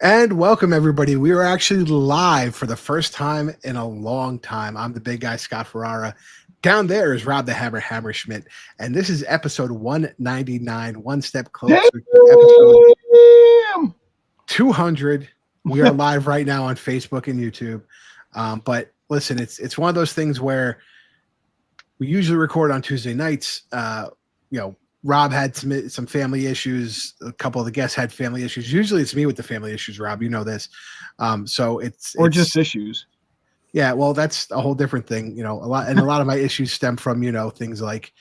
And welcome, everybody. We are actually live for the first time in a long time. I'm the big guy, Scott Ferrara. Down there is Rob the Hammer Hammerschmidt. And this is episode 199, one step closer to episode 200. We are live right now on Facebook and YouTube. But listen, it's one of those things where we usually record on Tuesday nights. Rob had some family issues. A couple of the guests had family issues. Usually it's me with the family issues, Rob. You know this. So it's just issues. Yeah, well, that's a whole different thing. A lot of my issues stem from, things like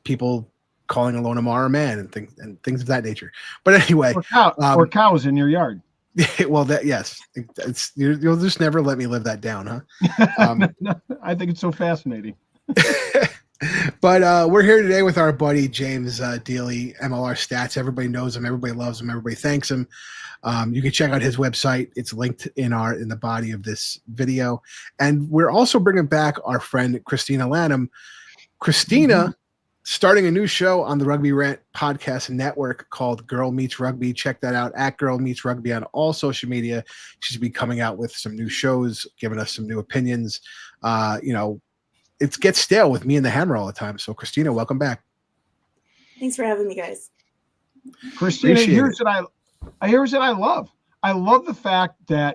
people calling a Lonamara a man and things of that nature. But anyway, or cows in your yard. Well, yes, you'll just never let me live that down, huh? I think it's so fascinating. But we're here today with our buddy James Deeley, MLR Stats. Everybody knows him. Everybody loves him. Everybody thanks him. You can check out his website. It's linked in the body of this video. And we're also bringing back our friend Christina Lanham. Christina starting a new show on the Rugby Rant podcast network called Girl Meets Rugby. Check that out at Girl Meets Rugby on all social media. She's be coming out with some new shows, giving us some new opinions. It gets stale with me and the Hammer all the time. So, Christina, welcome back. Thanks for having me, guys. Christina, here's what I love. I love the fact that,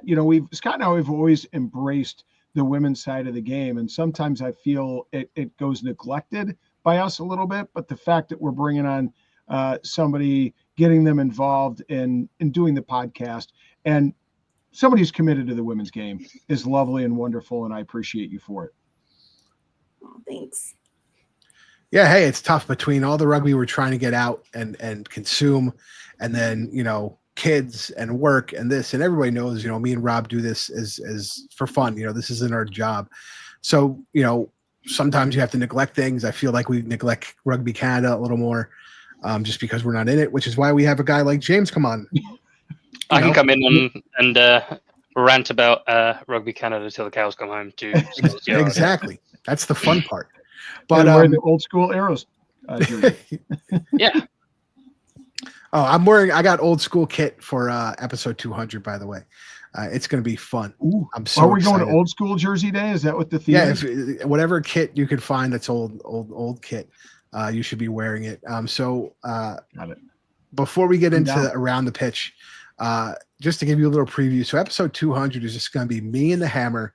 Scott and I, we've always embraced the women's side of the game. And sometimes I feel it goes neglected by us a little bit. But the fact that we're bringing on somebody, getting them involved in doing the podcast, and somebody who's committed to the women's game is lovely and wonderful. And I appreciate you for it. Oh, thanks. Yeah, hey, it's tough between all the rugby we're trying to get out and consume, and then kids and work and this, and everybody knows me and Rob do this as for fun. This isn't our job, so sometimes you have to neglect things. I feel like we neglect Rugby Canada a little more, just because we're not in it. Which is why we have a guy like James come on. I can come in and rant about Rugby Canada till the cows come home too. Exactly. That's the fun part. But wearing the old school arrows. Yeah. Oh, I got old school kit for episode 200, by the way. It's going to be fun. Ooh, I'm so Are we excited. going to old school Jersey Day? Is that what the theme is? Yeah, whatever kit you can find that's old kit, you should be wearing it. Got it. Before we get into Around the Pitch, just to give you a little preview. So episode 200 is just going to be me and the Hammer.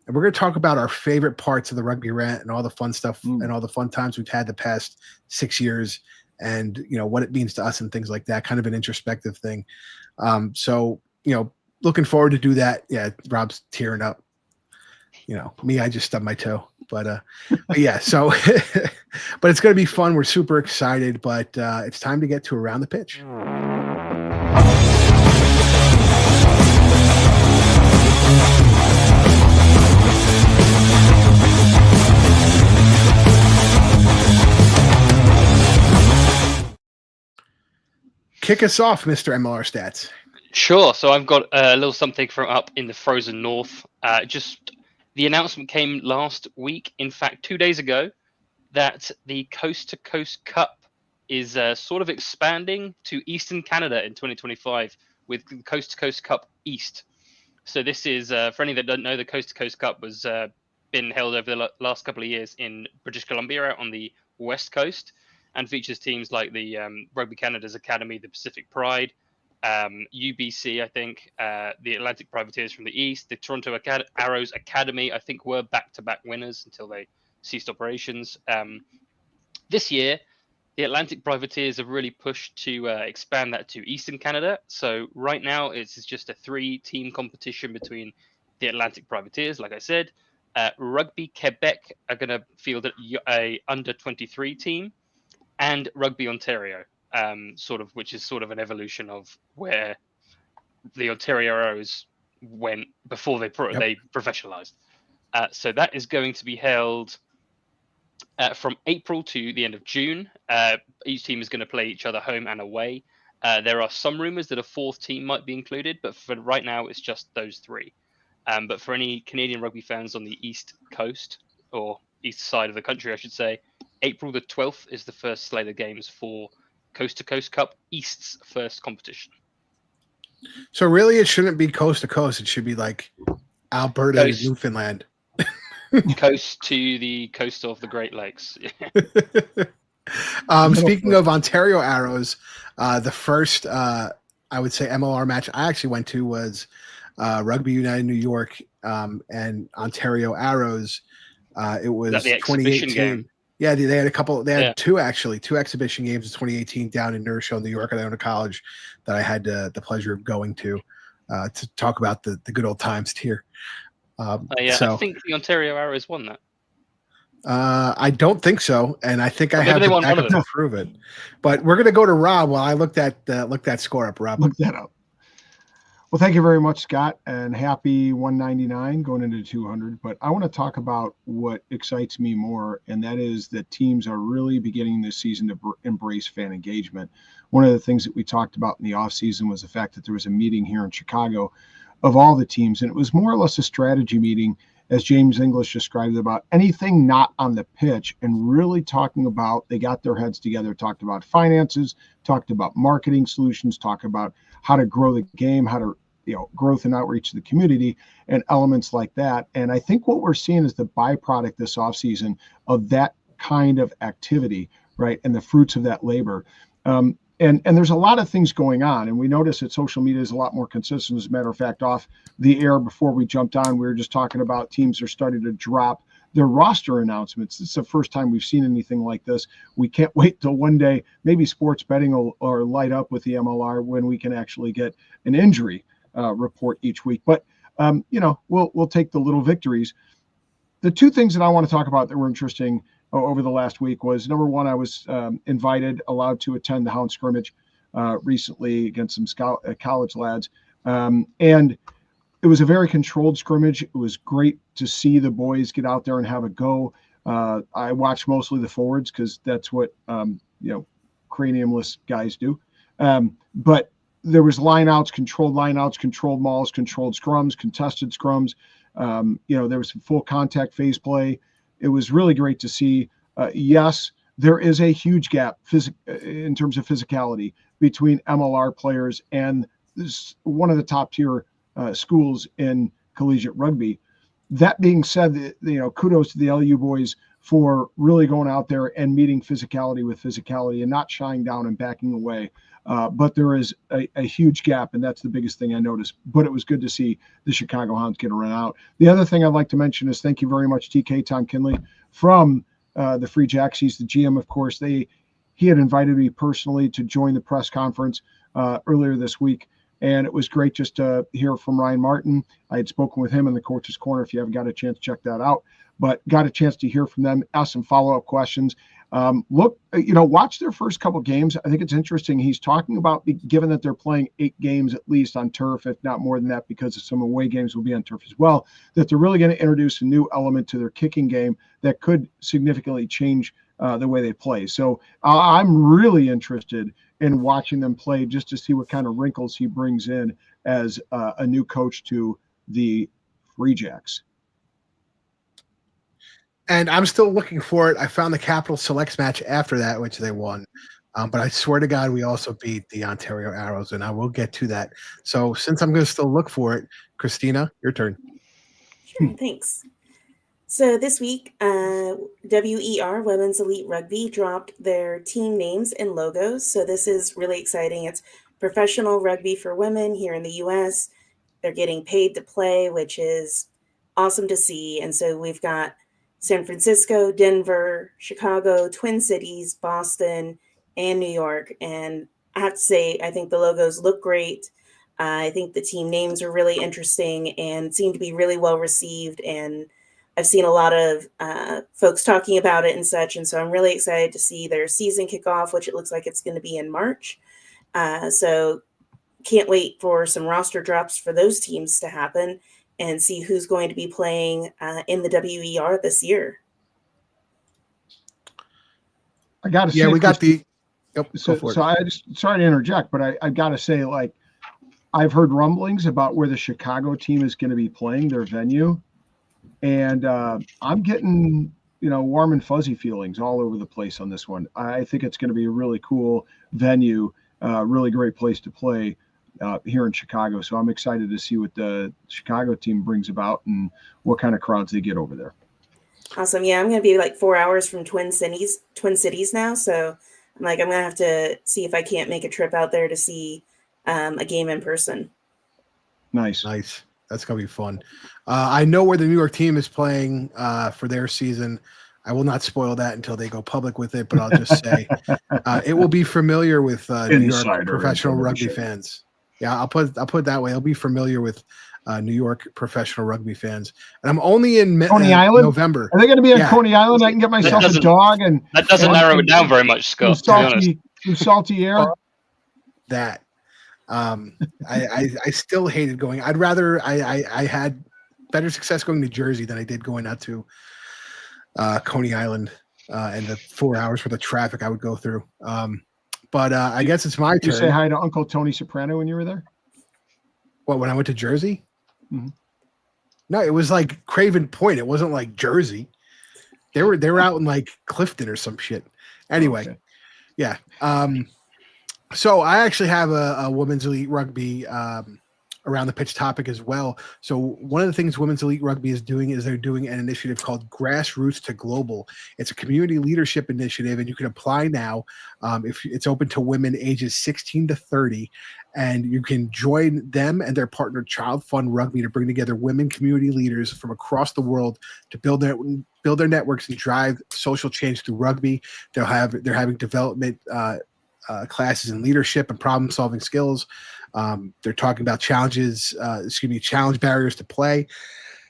And we're going to talk about our favorite parts of the Rugby Rant and all the fun stuff and all the fun times we've had the past 6 years, and what it means to us and things like that. Kind of an introspective thing. Looking forward to do that. Yeah, Rob's tearing up. Me, I just stubbed my toe. But yeah, so but it's going to be fun. We're super excited. But it's time to get to Around the Pitch. Kick us off, Mr. MLR Stats. Sure. So I've got a little something from up in the frozen north. Just the announcement came last week, in fact, 2 days ago, that the Coast to Coast Cup is sort of expanding to Eastern Canada in 2025 with the Coast to Coast Cup East. So this is, for any that don't know, the Coast to Coast Cup was been held over the last couple of years in British Columbia out on the West Coast, and features teams like the Rugby Canada's Academy, the Pacific Pride, UBC, I think, the Atlantic Privateers from the East, the Toronto Arrows Academy, I think, were back-to-back winners until they ceased operations. This year, the Atlantic Privateers have really pushed to expand that to Eastern Canada. So right now, it's just a 3-team competition between the Atlantic Privateers, like I said. Rugby Quebec are going to field a under-23 team, and Rugby Ontario, which is sort of an evolution of where the Ontario Arrows went before they professionalized. So that is going to be held from April to the end of June. Each team is going to play each other home and away. There are some rumors that a 4th team might be included, but for right now, it's just those 3. But for any Canadian rugby fans on the East Coast, or east side of the country, I should say, April the 12th is the first slate of games for Coast to Coast Cup East's first competition. So really, it shouldn't be coast to coast. It should be like Alberta and Coast. Newfoundland. Coast to the coast of the Great Lakes. Speaking of Ontario Arrows, the first, I would say, MLR match I actually went to was Rugby United New York and Ontario Arrows. It was the exhibition 2018. game? Yeah, they had a couple. They had two exhibition games in 2018 down in Neurshell, New York, at Iona College, that I had the pleasure of going to talk about the good old times here. I think the Ontario Arrows won that. I don't think so, and I think I have they the won one of backup to prove it. But we're gonna go to Rob while I look that score up. Rob, look that up. Well, thank you very much, Scott, and happy 199 going into 200. But I want to talk about what excites me more, and that is that teams are really beginning this season to embrace fan engagement. One of the things that we talked about in the offseason was the fact that there was a meeting here in Chicago of all the teams, and it was more or less a strategy meeting, as James English described it, about anything not on the pitch, and really talking about, they got their heads together, talked about finances, talked about marketing solutions, talked about how to grow the game, how to growth and outreach to the community and elements like that. And I think what we're seeing is the byproduct this offseason of that kind of activity, right? And the fruits of that labor. And there's a lot of things going on. And we notice that social media is a lot more consistent. As a matter of fact, off the air before we jumped on, we were just talking about teams are starting to drop their roster announcements. It's the first time we've seen anything like this. We can't wait till one day, maybe sports betting will light up with the MLR when we can actually get an injury report each week. But we'll take the little victories. The two things that I want to talk about that were interesting over the last week was, number one, I was allowed to attend the Hound scrimmage recently against some college lads, and it was a very controlled scrimmage. It was great to see the boys get out there and have a go. I watched mostly the forwards because that's what craniumless guys do, but there was controlled lineouts, controlled mauls, controlled scrums, contested scrums. There was some full contact phase play. It was really great to see. Yes, there is a huge gap in terms of physicality between MLR players and one of the top tier schools in collegiate rugby. That being said, kudos to the LU boys for really going out there and meeting physicality with physicality and not shying down and backing away. But there is a huge gap, and that's the biggest thing I noticed. But it was good to see the Chicago Hounds get a run out. The other thing I'd like to mention is thank you very much, TK Tom Kinley from the Free Jacks. He's the GM, of course. He had invited me personally to join the press conference earlier this week, and it was great just to hear from Ryan Martin. I had spoken with him in the Coach's Corner. If you haven't got a chance, check that out. But got a chance to hear from them, ask some follow-up questions. Watch their first couple games. I think it's interesting. He's talking about, given that they're playing 8 games at least on turf, if not more than that, because of some away games will be on turf as well, that they're really going to introduce a new element to their kicking game that could significantly change the way they play. So I'm really interested in watching them play just to see what kind of wrinkles he brings in as a new coach to the Free Jacks. And I'm still looking for it. I found the Capital Selects match after that, which they won. But I swear to God, we also beat the Ontario Arrows, and I will get to that. So since I'm going to still look for it, Christina, your turn. Sure, thanks. So this week, WER, Women's Elite Rugby, dropped their team names and logos. So this is really exciting. It's professional rugby for women here in the U.S. They're getting paid to play, which is awesome to see. And so we've got San Francisco, Denver, Chicago, Twin Cities, Boston, and New York. And I have to say, I think the logos look great. I think the team names are really interesting and seem to be really well received. And I've seen a lot of folks talking about it and such. And so I'm really excited to see their season kick off, which it looks like it's going to be in March. So can't wait for some roster drops for those teams to happen and see who's going to be playing in the WER this year. I got to say, yeah, we got the. Yep, so I just sorry to interject, but I got to say, like, I've heard rumblings about where the Chicago team is going to be playing their venue, and I'm getting warm and fuzzy feelings all over the place on this one. I think it's going to be a really cool venue, really great place to play. here in Chicago. So I'm excited to see what the Chicago team brings about and what kind of crowds they get over there. Awesome. Yeah, I'm going to be like 4 hours from Twin Cities now. So I'm going to have to see if I can't make a trip out there to see a game in person. Nice. That's going to be fun. I know where the New York team is playing for their season. I will not spoil that until they go public with it, but I'll just say it will be familiar with New York professional rugby fans. Yeah, I'll put it that way. It'll be familiar with New York professional rugby fans. And I'm only in Coney Island? November. Are they going to be on Coney Island? I can get myself a dog. And that doesn't narrow it down very much, Scott. Salty air. That. I still hated going. I'd rather I had better success going to Jersey than I did going out to Coney Island and the 4 hours worth of traffic I would go through. But I guess it's my turn. Did you say hi to Uncle Tony Soprano when you were there? What, when I went to Jersey? Mm-hmm. No, it was like Craven Point. It wasn't like Jersey. They were out in like Clifton or some shit. Anyway, okay. Yeah. So I actually have a women's elite rugby around the pitch topic as well. So one of the things Women's Elite Rugby is doing is they're doing an initiative called Grassroots to Global. It's a community leadership initiative, and you can apply now. If it's open to women ages 16 to 30, and you can join them and their partner Child Fund Rugby to bring together women community leaders from across the world to build their networks and drive social change through rugby. They're having development classes in leadership and problem-solving skills. They're talking about challenge barriers to play,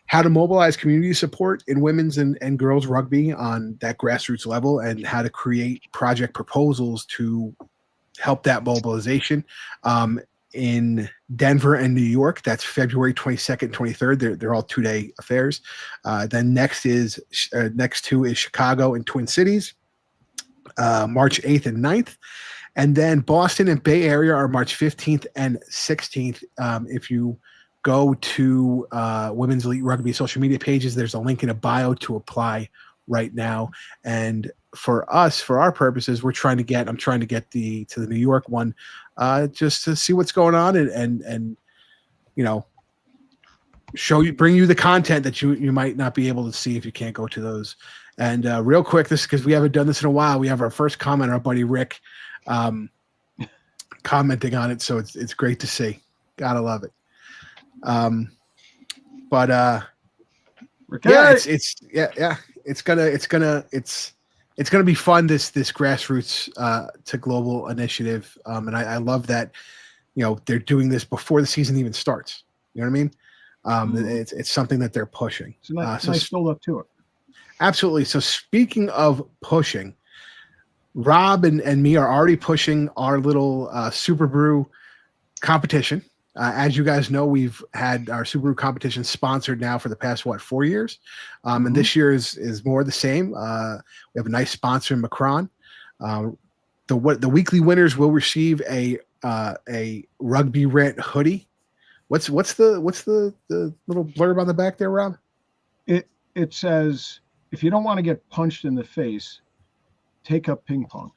how to mobilize community support in women's and girls rugby on that grassroots level, and how to create project proposals to help that mobilization. In Denver and New York, that's February 22nd and 23rd. They're all 2-day affairs. Then next two is Chicago and Twin Cities, March 8th and 9th. And then Boston and Bay Area are March 15th and 16th. If you go to Women's Elite Rugby social media pages, there's a link in a bio to apply right now. And for us, for our purposes, I'm trying to get to the New York one just to see what's going on and bring you the content that you might not be able to see if you can't go to those. And real quick, this because we haven't done this in a while, we have our first comment, our buddy Rick commenting on it, so it's great to see. Gotta love it. It's gonna be fun, this grassroots to global initiative, and I love that they're doing this before the season even starts. You know what I mean? It's something that they're pushing. It's a nice build up to it. Absolutely. So speaking of pushing, Rob and me are already pushing our little Super Brew competition. As you guys know, we've had our Super Brew competition sponsored now for the past, 4 years? And this year is more the same. We have a nice sponsor in Macron. The weekly winners will receive a Rugby Rant hoodie. What's the little blurb on the back there, Rob? It says, if you don't want to get punched in the face, take up ping pong.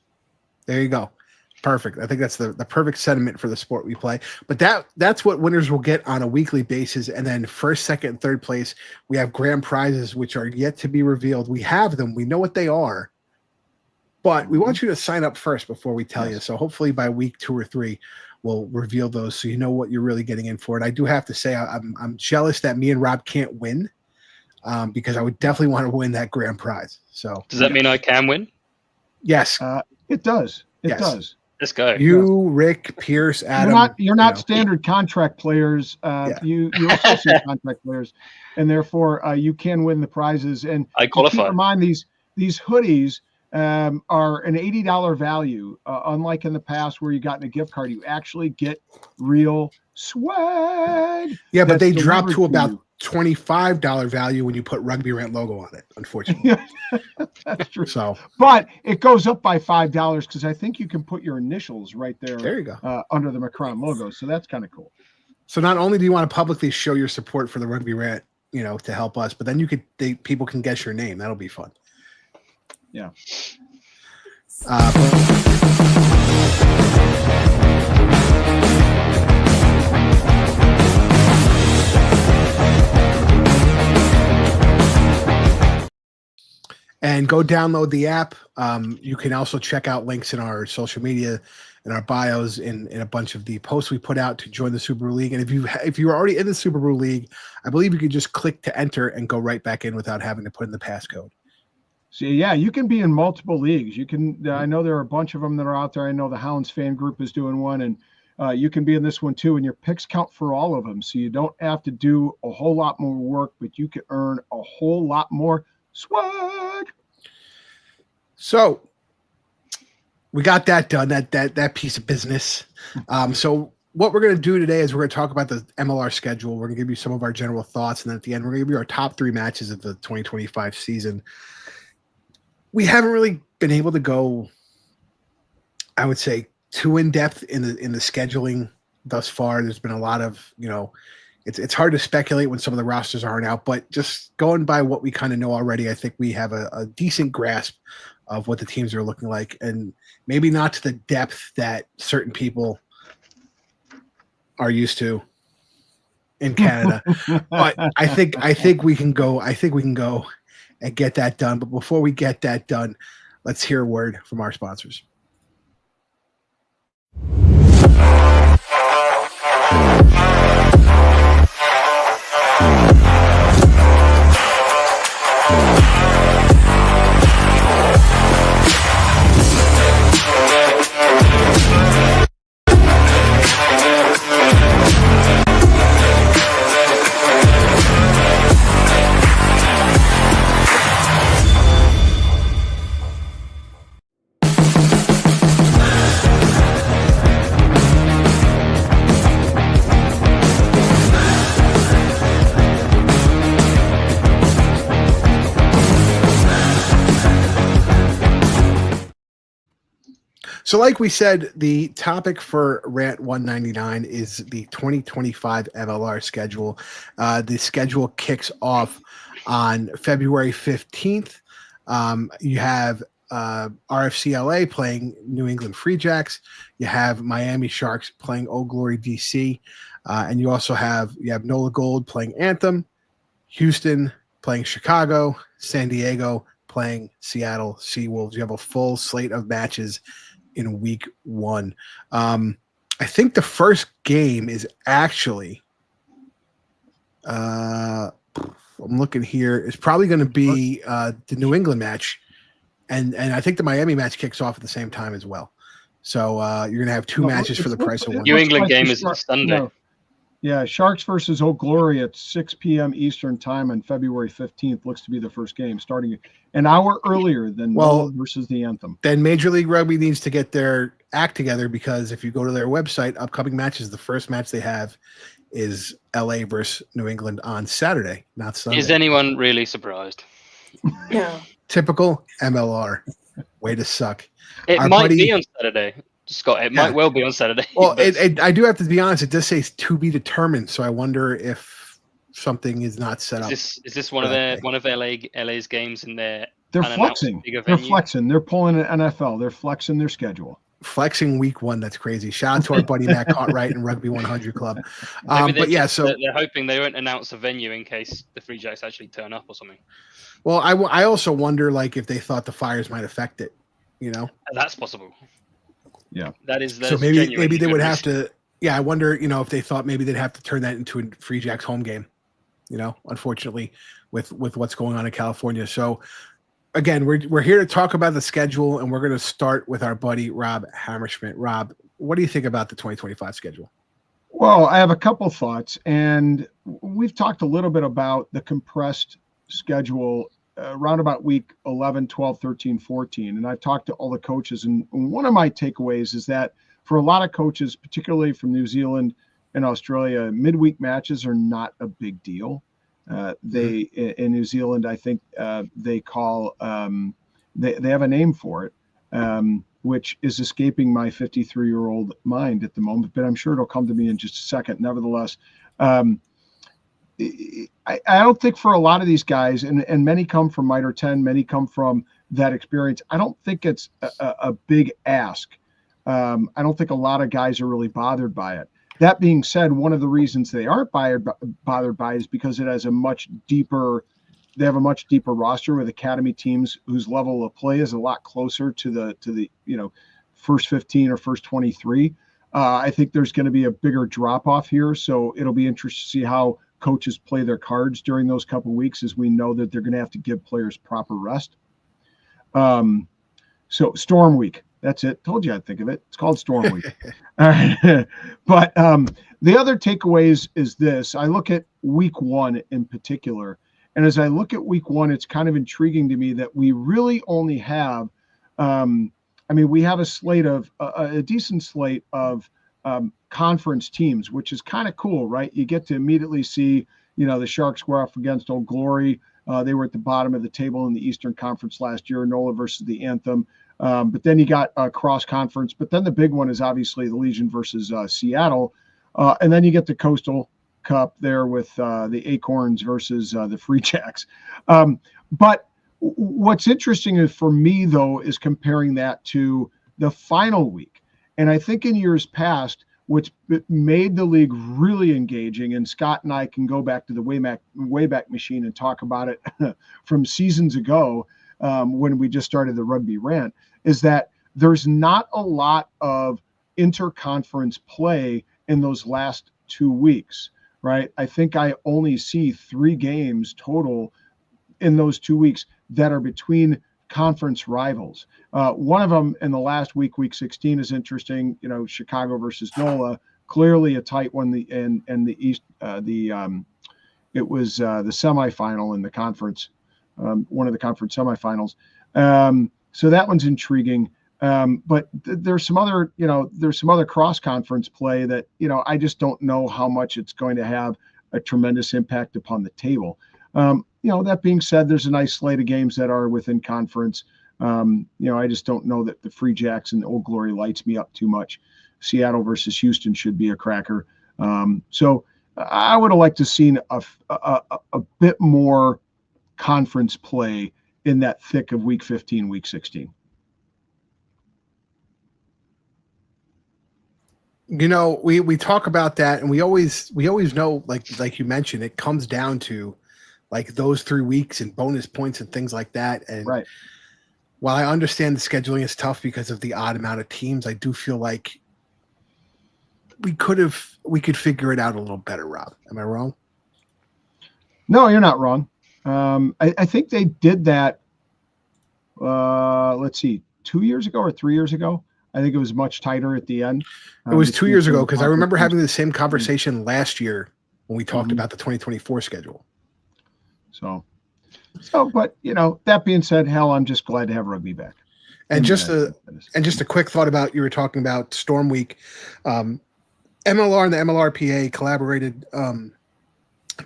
There you go. Perfect. I think that's the perfect sentiment for the sport we play. But that's what winners will get on a weekly basis. And then first, second, and third place, we have grand prizes, which are yet to be revealed. We have them. We know what they are. But we want you to sign up first before we tell you. So hopefully by week 2 or 3, we'll reveal those so you know what you're really getting in for. And I do have to say I'm jealous that me and Rob can't win because I would definitely want to win that grand prize. So does that mean I can win? Yes. It does. It does. Let's go. You, Rick, Pierce, Adam. You're not standard contract players. You're associate contract players, and therefore you can win the prizes. And I qualify. Keep in mind these hoodies are an $80 value. Unlike in the past where you got in a gift card, you actually get real swag. Yeah, but they drop to about $25 value when you put Rugby Rant logo on it, unfortunately. That's true. So, but it goes up by $5 because I think you can put your initials right there. There you go. Under the Macron logo. So that's kind of cool. So not only do you want to publicly show your support for the Rugby Rant, to help us, but then people can guess your name. That'll be fun. Yeah. again, go download the app. You can also check out links in our social media, in our bios, in a bunch of the posts we put out to join the Subaru League. And if you're already in the Subaru League, I believe you can just click to enter and go right back in without having to put in the passcode. So yeah, you can be in multiple leagues. You can. I know there are a bunch of them that are out there. I know the Hounds fan group is doing one, and you can be in this one too. And your picks count for all of them, so you don't have to do a whole lot more work, but you can earn a whole lot more swag. So we got that done. That piece of business. So what we're going to do today is we're going to talk about the MLR schedule. We're going to give you some of our general thoughts, and then at the end, we're going to give you our top 3 matches of the 2025 season. We haven't really been able to go, I would say, too in depth in the scheduling thus far. There's been a lot of, it's hard to speculate when some of the rosters aren't out, but just going by what we kind of know already, I think we have a decent grasp of what the teams are looking like, and maybe not to the depth that certain people are used to in Canada. But I think we can go and get that done. But before we get that done, let's hear a word from our sponsors. So like we said, the topic for Rant 199 is the 2025 MLR schedule. The schedule kicks off on February 15th. You have RFCLA playing New England Free Jacks. You have Miami Sharks playing Old Glory DC. And you also have NOLA Gold playing Anthem, Houston playing Chicago, San Diego playing Seattle Seawolves. You have a full slate of matches in week 1. I think the first game is actually I'm looking here. It's probably going to be the New England match, and I think the Miami match kicks off at the same time as well. So you're going to have 2 matches for the price of 1. New England game is Sunday. No. Yeah, Sharks versus Old Glory at 6 p.m. Eastern time on February 15th looks to be the first game, starting an hour earlier than NOLA versus the Anthem. Then Major League Rugby needs to get their act together, because if you go to their website, upcoming matches, the first match they have is LA versus New England on Saturday, not Sunday. Is anyone really surprised? No. Typical MLR. Way to suck. It might be on Saturday. Scott, it might well be on Saturday. Well, I do have to be honest. It does say to be determined, so I wonder if something is not set up. Is this one of LA's games in their? They're flexing. They're flexing. They're pulling an NFL. They're flexing their schedule. Flexing week 1. That's crazy. Shout out to our buddy Matt Cartwright and Rugby 100 Club. But yeah, so they're hoping they won't announce a venue in case the Free Jacks actually turn up or something. Well, I also wonder, like, if they thought the fires might affect it. That's possible. Yeah, that is so maybe they would have to. Yeah, I wonder, if they thought maybe they'd have to turn that into a Free Jacks home game. Unfortunately, with what's going on in California. So again, we're here to talk about the schedule, and we're going to start with our buddy Rob Hammerschmidt. Rob, what do you think about the 2025 schedule? Well, I have a couple thoughts, and we've talked a little bit about the compressed schedule around about week 11, 12, 13, 14. And I've talked to all the coaches, and one of my takeaways is that for a lot of coaches, particularly from New Zealand and Australia, midweek matches are not a big deal. They in New Zealand, I think they call they have a name for it, which is escaping my 53-year-old mind at the moment, but I'm sure it'll come to me in just a second. Nevertheless, I don't think for a lot of these guys, and many come from Mitre 10, many come from that experience, I don't think it's a big ask. I don't think a lot of guys are really bothered by it. That being said, one of the reasons they aren't bothered by it is because it has a much deeper They have a much deeper roster with academy teams whose level of play is a lot closer to the first 15 or first 23. I think there's going to be a bigger drop off here, so it'll be interesting to see how coaches play their cards during those couple of weeks, as we know that they're going to have to give players proper rest. So Storm Week, that's it. Told you I'd think of it. It's called Storm Week. But the other takeaways is this. I look at week 1 in particular, and as I look at week 1, it's kind of intriguing to me that we really only have we have a slate of a decent slate of conference teams, which is kind of cool, right? You get to immediately see, the Sharks square off against Old Glory. They were at the bottom of the table in the Eastern Conference last year, NOLA versus the Anthem. But then you got cross conference. But then the big one is obviously the Legion versus Seattle. And then you get the Coastal Cup there with the Acorns versus the Free Jacks. But what's interesting is, for me, though, is comparing that to the final week. And I think in years past, what's made the league really engaging, and Scott and I can go back to the Wayback Machine and talk about it from seasons ago when we just started the Rugby Rant, is that there's not a lot of interconference play in those last 2 weeks, right? I think I only see 3 games total in those 2 weeks that are between conference rivals. One of them in the last week, week 16, is interesting. Chicago versus NOLA, clearly a tight one. And the East, it was the semifinal in the conference, one of the conference semifinals. So that one's intriguing. But there's some other cross conference play that I just don't know how much it's going to have a tremendous impact upon the table. That being said, there's a nice slate of games that are within conference. I just don't know that the Free Jacks and Old Glory lights me up too much. Seattle versus Houston should be a cracker. So I would have liked to have seen a bit more conference play in that thick of week 15, week 16. We talk about that, and we always know, like you mentioned, it comes down to like those 3 weeks and bonus points and things like that. And right. While I understand the scheduling is tough because of the odd amount of teams, I do feel like we could figure it out a little better, Rob. Am I wrong? No, you're not wrong. I think they did that. Let's see, 2 years ago or 3 years ago. I think it was much tighter at the end. It was 2 years ago, because I remember having the same conversation last year when we talked about the 2024 schedule. So, but that being said, hell, I'm just glad to have rugby back. And just a quick thought about, you were talking about Storm Week. MLR and the MLRPA collaborated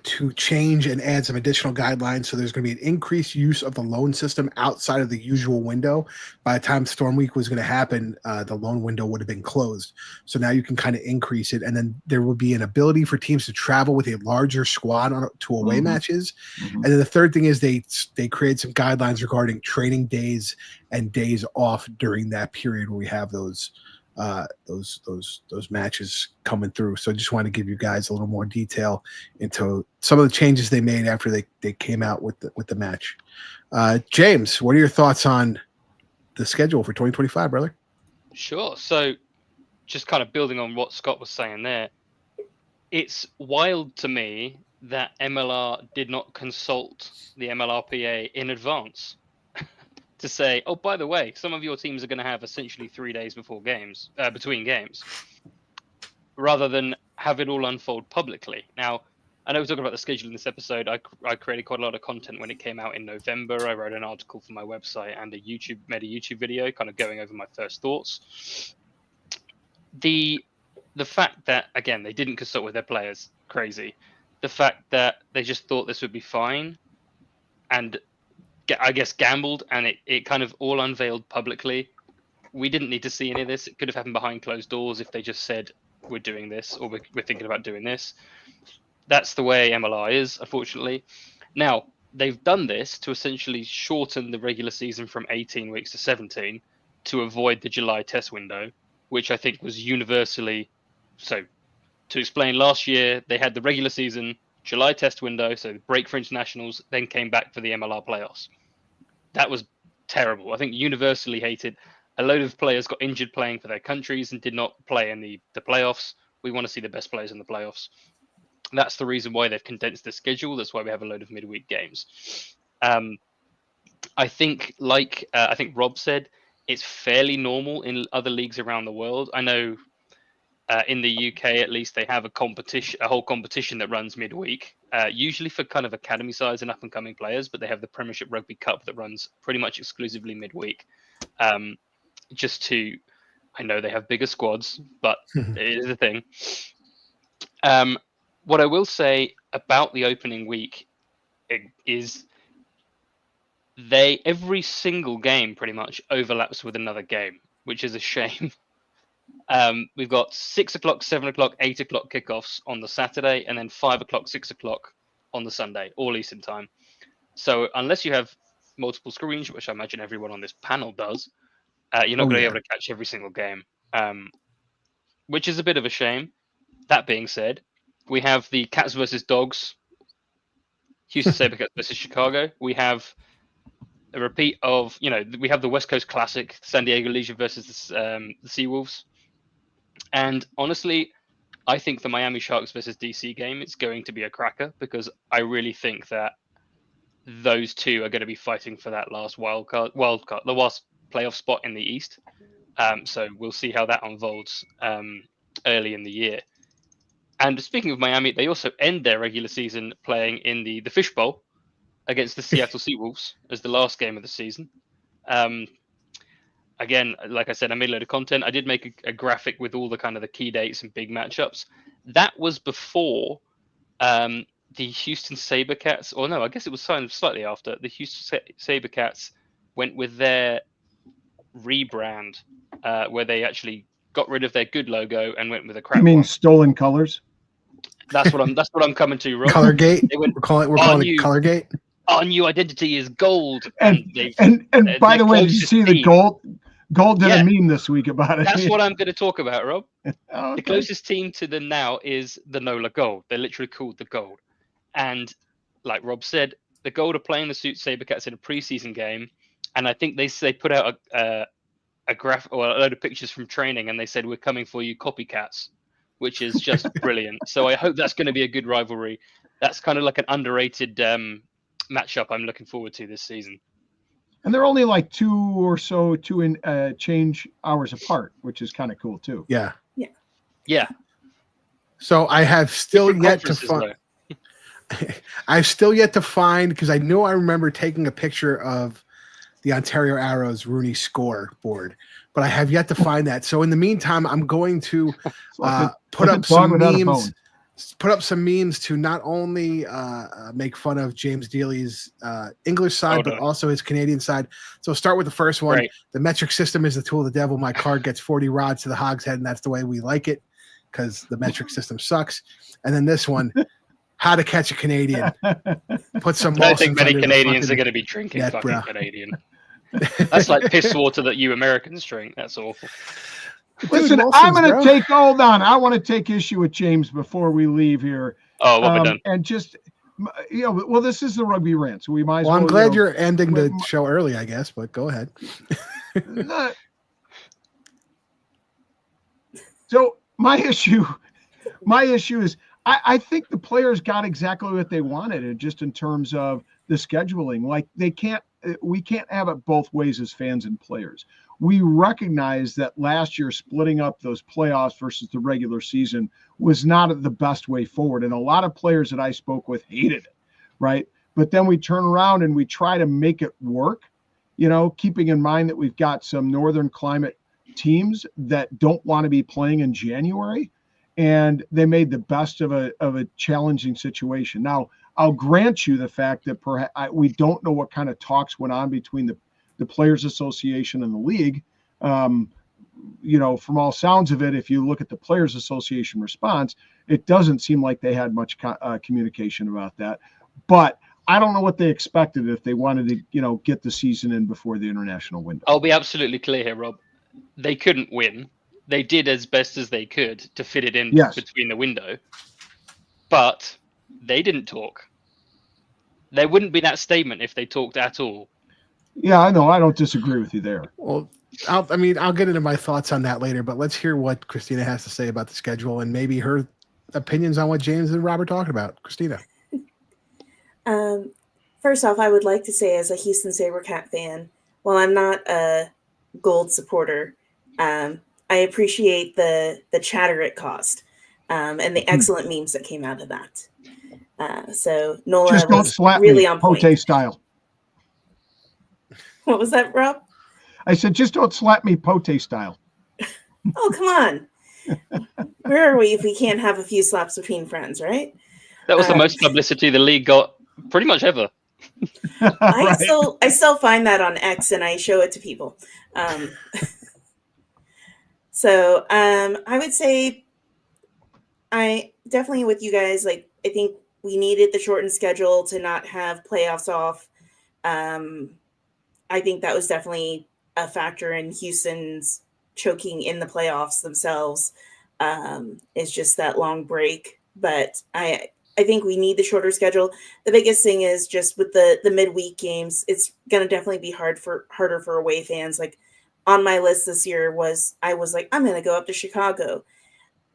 to change and add some additional guidelines. So there's going to be an increased use of the loan system outside of the usual window. By the time Storm Week was going to happen, the loan window would have been closed. So now you can kind of increase it. And then there will be an ability for teams to travel with a larger squad to away matches. And then the third thing is they create some guidelines regarding training days and days off during that period where we have those matches coming through. So I just want to give you guys a little more detail into some of the changes they made after they came out with the match. James, what are your thoughts on the schedule for 2025, brother? Sure. So just kind of building on what Scott was saying there, it's wild to me that MLR did not consult the MLRPA in advance to say, oh, by the way, some of your teams are going to have essentially 3 days between games, rather than have it all unfold publicly. Now, I know we're talking about the schedule in this episode. I created quite a lot of content when it came out in November. I wrote an article for my website and made a YouTube video kind of going over my first thoughts. The fact that, again, they didn't consult with their players, crazy. The fact that they just thought this would be fine and I guess gambled, and it kind of all unveiled publicly. We didn't need to see any of this. It could have happened behind closed doors if they just said, we're doing this, or we're thinking about doing this. That's the way MLR is, unfortunately. Now, they've done this to essentially shorten the regular season from 18 weeks to 17 to avoid the July test window, which I think was universally so. To explain, last year they had the regular season July test window, so break for internationals, then came back for the MLR playoffs. That was terrible. I think universally hated. A load of players got injured playing for their countries and did not play in the playoffs. We want to see the best players in the playoffs. That's the reason why they've condensed the schedule. That's why we have a load of midweek games. I think, I think Rob said, it's fairly normal in other leagues around the world. I know in the UK, at least, they have a whole competition that runs midweek, usually for kind of academy size and up and coming players. But they have the Premiership Rugby Cup that runs pretty much exclusively midweek. I know they have bigger squads, but it is a thing. What I will say about the opening week is every single game pretty much overlaps with another game, which is a shame. We've got 6 o'clock, 7 o'clock, 8 o'clock kickoffs on the Saturday, and then 5 o'clock, 6 o'clock on the Sunday, all Eastern time. So unless you have multiple screens, which I imagine everyone on this panel does, you're not going to be able to catch every single game, which is a bit of a shame. That being said, we have the Cats versus Dogs, Houston Sabercats versus Chicago. We have a repeat of, we have the West Coast Classic, San Diego Legion versus the Seawolves. And honestly, I think the Miami Sharks versus DC game is going to be a cracker, because I really think that those two are going to be fighting for that last wild card, the last playoff spot in the East. So we'll see how that unfolds early in the year. And speaking of Miami, they also end their regular season playing in the Fish Bowl against the Seattle Seawolves as the last game of the season. Again, like I said, I made a load of content. I did make a graphic with all the kind of the key dates and big matchups. That was before the Houston Sabercats, or no, I guess it was slightly after. The Houston Sabercats went with their rebrand, where they actually got rid of their good logo and went with a crap. You mean one. Stolen colors? That's what I'm coming to, Rob. Colorgate. We're calling it Colorgate. Our new identity is gold. And by the way, did you see the gold? Gold did a meme this week about it. That's what I'm going to talk about, Rob. Okay. The closest team to them now is the NOLA Gold. They're literally called the Gold. And like Rob said, the Gold are playing the Sabercats in a preseason game. And I think they put out a graph or a load of pictures from training, and they said, "We're coming for you, copycats," which is just brilliant. So I hope that's going to be a good rivalry. That's kind of like an underrated matchup I'm looking forward to this season. And they're only like two change hours apart, which is kind of cool too. Yeah. So I have still yet to find. I've still yet to find, because I remember taking a picture of the Ontario Arrows Rooney score board, but I have yet to find that. So in the meantime, I'm going to put up some memes. Put up some memes to not only make fun of James Deeley's English side, but also his Canadian side. So start with the first one. Right. The metric system is the tool of the devil. My card gets 40 rods to the hogshead, and that's the way we like it, because the metric system sucks. And then this one, how to catch a Canadian. Put some. I don't think many Canadians are going to be drinking fucking Canadian. That's like piss water that you Americans drink. That's awful. Listen, I'm going to take. Hold on, I want to take issue with James before we leave here. Oh, what we done? And just, well, this is the Rugby Rant, so we might as well. I'm glad you're ending the show early, I guess, but go ahead. So my issue is, I think the players got exactly what they wanted, and just in terms of the scheduling, like we can't have it both ways as fans and players. We recognize that last year splitting up those playoffs versus the regular season was not the best way forward. And a lot of players that I spoke with hated it, right? But then we turn around and we try to make it work, keeping in mind that we've got some northern climate teams that don't want to be playing in January. And they made the best of a challenging situation. Now, I'll grant you the fact that perhaps we don't know what kind of talks went on between the Players Association and the league. From all sounds of it, if you look at the Players Association response, it doesn't seem like they had much communication about that. But I don't know what they expected if they wanted to, get the season in before the international window. I'll be absolutely clear here, Rob. They couldn't win. They did as best as they could to fit it in between the window. But they didn't talk. There wouldn't be that statement if they talked at all. Yeah, I know. I don't disagree with you there. Well, I'll get into my thoughts on that later, but let's hear what Christina has to say about the schedule and maybe her opinions on what James and Rob are talking about. Christina. First off, I would like to say, as a Houston SaberCat fan, while I'm not a Gold supporter, I appreciate the chatter it caused and the excellent memes that came out of that. So Nola just don't was slap really me, on point. Pote style. What was that, Rob? I said, just don't slap me, Pote style. Oh, come on. Where are we if we can't have a few slaps between friends, right? That was the most publicity the league got pretty much ever. I still find that on X and I show it to people. So I would say I definitely with you guys, like, I think we needed the shortened schedule to not have playoffs off. I think that was definitely a factor in Houston's choking in the playoffs themselves. It's just that long break. But I think we need the shorter schedule. The biggest thing is just with the midweek games, it's going to definitely be harder for away fans. Like on my list this year I was like, I'm going to go up to Chicago.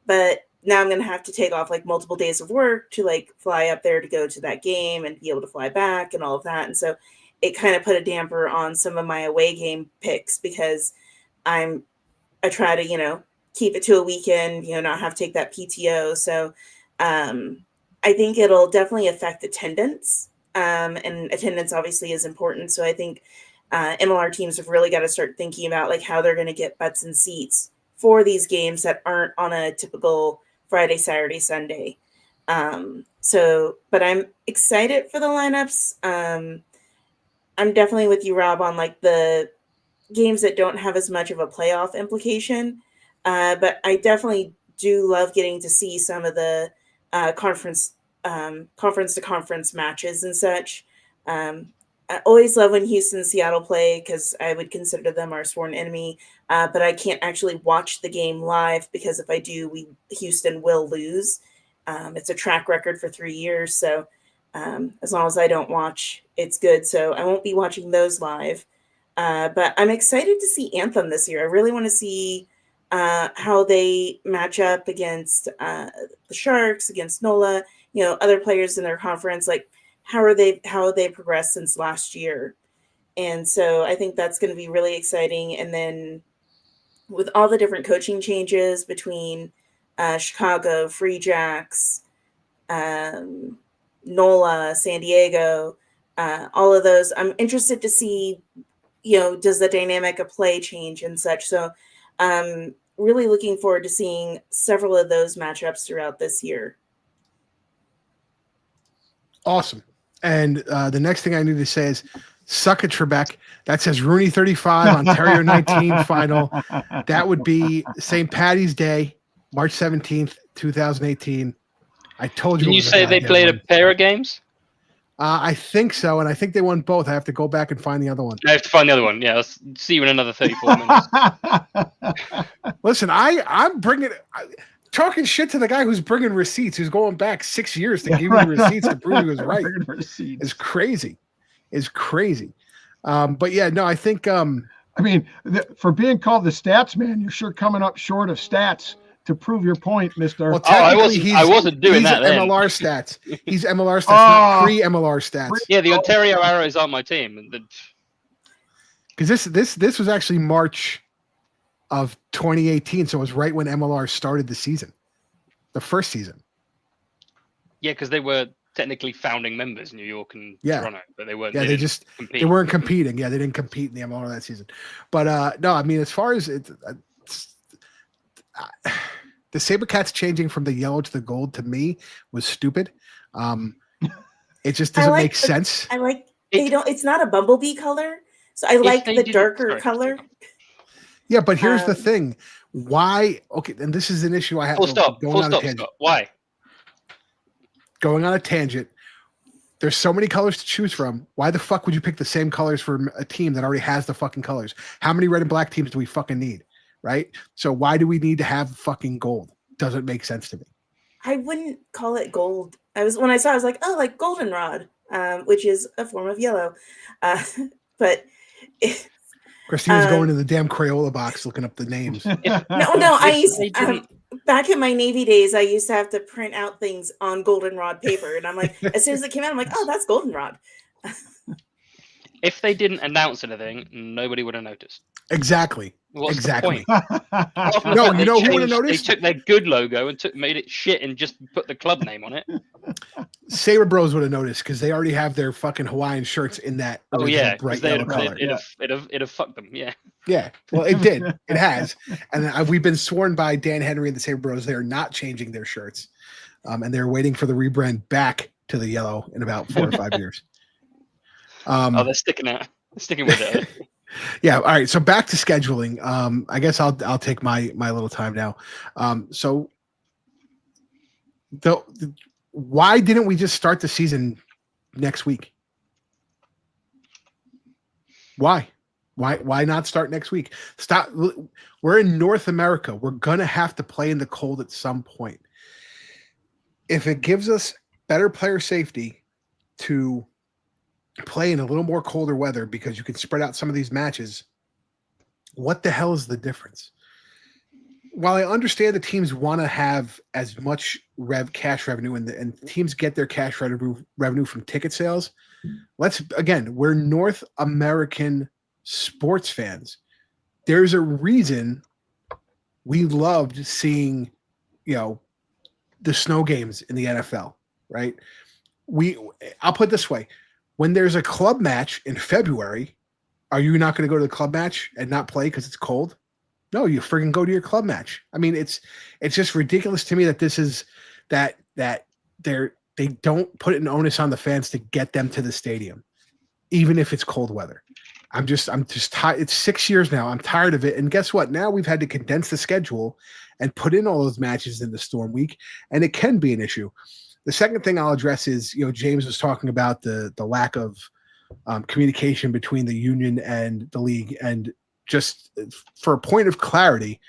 But now I'm going to have to take off like multiple days of work to like fly up there to go to that game and be able to fly back and all of that. And so it kind of put a damper on some of my away game picks because I try to, keep it to a weekend, not have to take that PTO. So I think it'll definitely affect attendance. And attendance obviously is important. So I think MLR teams have really got to start thinking about like how they're going to get butts and seats for these games that aren't on a typical Friday, Saturday, Sunday. But I'm excited for the lineups. I'm definitely with you, Rob, on like the games that don't have as much of a playoff implication. But I definitely do love getting to see some of the conference to conference matches and such. I always love when Houston and Seattle play because I would consider them our sworn enemy. But I can't actually watch the game live because if I do, Houston will lose. It's a track record for 3 years. So as long as I don't watch, it's good. So I won't be watching those live. But I'm excited to see Anthem this year. I really want to see how they match up against the Sharks, against NOLA, other players in their conference. Like, how have they progressed since last year? And so I think that's going to be really exciting. And then with all the different coaching changes between Chicago, Free Jacks, NOLA, San Diego, all of those, I'm interested to see, does the dynamic of play change and such? So I'm really looking forward to seeing several of those matchups throughout this year. Awesome. And the next thing I need to say is suck at Trebek. That says Rooney 35, Ontario 19 final. That would be St. Patty's Day, March 17th, 2018. I told you. Didn't you say they played a pair of games? I think so, and I think they won both. I have to go back and find the other one. I have to find the other one. Yeah, let's see you in another 34 minutes. Listen, I'm bringing talking shit to the guy who's bringing receipts, who's going back 6 years to give me receipts to prove he was right. It's crazy. It's crazy. But yeah, no, I think. I mean, for being called the stats man, you're sure coming up short of stats to prove your point, Mr. Well, I wasn't doing that. He's MLR Stats. He's MLR Stats, not pre-MLR Stats. Yeah, the Ontario Arrows are my team. Because this was actually March of 2018, so it was right when MLR started the season, the first season. Yeah, because they were technically founding members, New York and Toronto, but they weren't. Yeah, they weren't competing. Yeah, they didn't compete in the MLR that season. But no, I mean, as far as the SaberCats changing from the yellow to the gold to me was stupid. It just doesn't make sense. I like it's not a bumblebee color, so I like the darker color. Yeah, but here's the thing. Why? Okay, and this is an issue I have. Full stop, Scott. Why? Going on a tangent. There's so many colors to choose from. Why the fuck would you pick the same colors for a team that already has the fucking colors? How many red and black teams do we fucking need? Right? So why do we need to have fucking gold? Doesn't make sense to me. I wouldn't call it gold. When I saw it, I was like, oh, like goldenrod, which is a form of yellow. But Christina's going to the damn Crayola box looking up the names. No, back in my Navy days, I used to have to print out things on goldenrod paper, and I'm like, as soon as it came out, I'm like, oh, that's goldenrod. If they didn't announce anything, nobody would have noticed. Exactly. What's exactly. The point? No, you know who would have noticed? They took their good logo and made it shit and just put the club name on it. Saber Bros would have noticed because they already have their fucking Hawaiian shirts in that bright yellow color. It'd have fucked them. Yeah. Yeah. Well, it did. It has. And we've been sworn by Dan Henry and the Saber Bros they are not changing their shirts. And they're waiting for the rebrand back to the yellow in about 4 or 5 years. They're sticking with it. Yeah. All right. So back to scheduling. I guess I'll take my little time now. So why didn't we just start the season next week? Why not start next week? Stop. We're in North America. We're going to have to play in the cold at some point. If it gives us better player safety to play in a little more colder weather because you can spread out some of these matches, what the hell is the difference? While I understand the teams want to have as much cash revenue and teams get their cash revenue from ticket sales, we're North American sports fans. There's a reason we loved seeing, the snow games in the NFL, right? I'll put it this way. When there's a club match in February, are you not going to go to the club match and not play because it's cold? No, you friggin' go to your club match. I mean, it's just ridiculous to me that this is that they don't put an onus on the fans to get them to the stadium, even if it's cold weather. I'm just tired. It's 6 years now. I'm tired of it. And guess what? Now we've had to condense the schedule and put in all those matches in the storm week, and it can be an issue. The second thing I'll address is, James was talking about the lack of communication between the union and the league. And just for a point of clarity,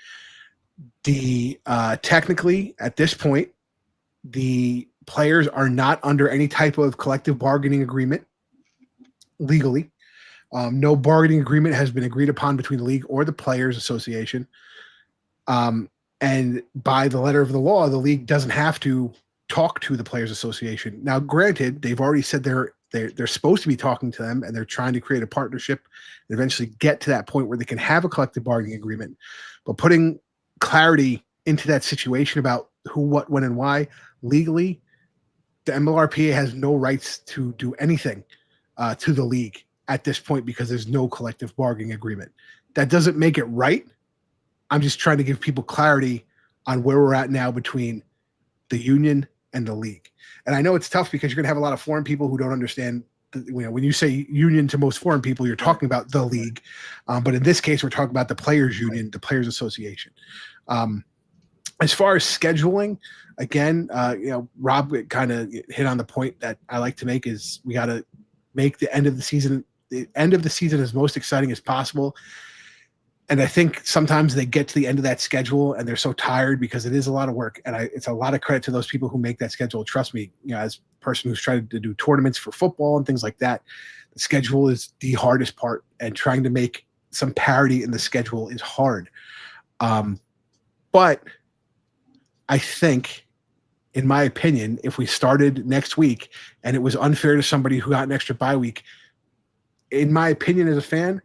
technically at this point, the players are not under any type of collective bargaining agreement legally. No bargaining agreement has been agreed upon between the league or the Players Association. And by the letter of the law, the league doesn't have to talk to the Players Association. Now, granted, they've already said they're supposed to be talking to them, and they're trying to create a partnership and eventually get to that point where they can have a collective bargaining agreement. But putting clarity into that situation about who, what, when, and why legally, the MLRPA has no rights to do anything to the league at this point because there's no collective bargaining agreement. That doesn't make it right. I'm just trying to give people clarity on where we're at now between the union and the league. And I know it's tough because you're going to have a lot of foreign people who don't understand. When you say union to most foreign people, you're talking about the league. But in this case, we're talking about the Players Union, the Players Association. As far as scheduling, again, Rob kind of hit on the point that I like to make is we got to make the end of the season as most exciting as possible. And I think sometimes they get to the end of that schedule and they're so tired because it is a lot of work. And it's a lot of credit to those people who make that schedule. Trust me, as a person who's tried to do tournaments for football and things like that, the schedule is the hardest part, and trying to make some parity in the schedule is hard. But I think, in my opinion, if we started next week and it was unfair to somebody who got an extra bye week, in my opinion as a fan,